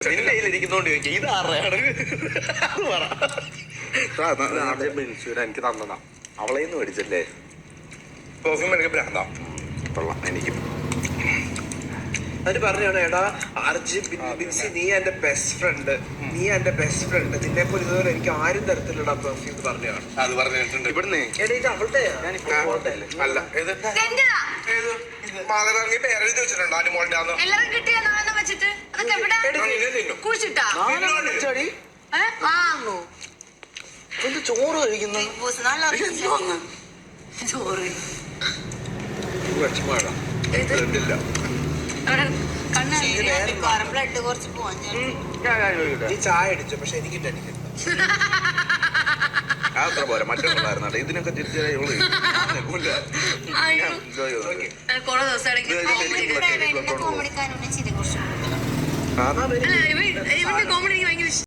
നിന്റെ കയ്യിലിരിക്കുന്നോണ്ട് ചോദിക്കാം ഇത് ആറാണ് എനിക്ക് തന്നതാ അവളെ നിന്ന് മേടിച്ചല്ലേ പെർഫ്യൂം എനിക്ക് ഭ്രാന്താ കൊള്ളാം എനിക്കും അതിന് പറഞ്ഞാണ് എടാ ബിൻസി നീ എന്റെ ബെസ്റ്റ് ഫ്രണ്ട് നിന്നെ പോലെ ഇതുപോലെ എനിക്ക് ആരും തരത്തില്ലടാ പെർഫ്യൂം പറഞ്ഞാണ് അത് പറഞ്ഞിട്ടുണ്ട് ഇവിടുന്ന് എടാ ഇത് അവളുടെ അല്ല ഏത് മാതൃ പേരെഴുതി വെച്ചിട്ടുണ്ടോ അനുമോളുടെ ചോറ് കഴിക്കുന്നു ബ്ലഡ് കുറച്ച് പോവാൻ നീ ചായ അടിച്ചു പക്ഷെ എനിക്ക് അത്ര പോരാ മറ്റുണ്ടായിരുന്നോ ഇതിനൊക്കെ കോമഡിക്കാരൊന്നും ചിരി കുറച്ച്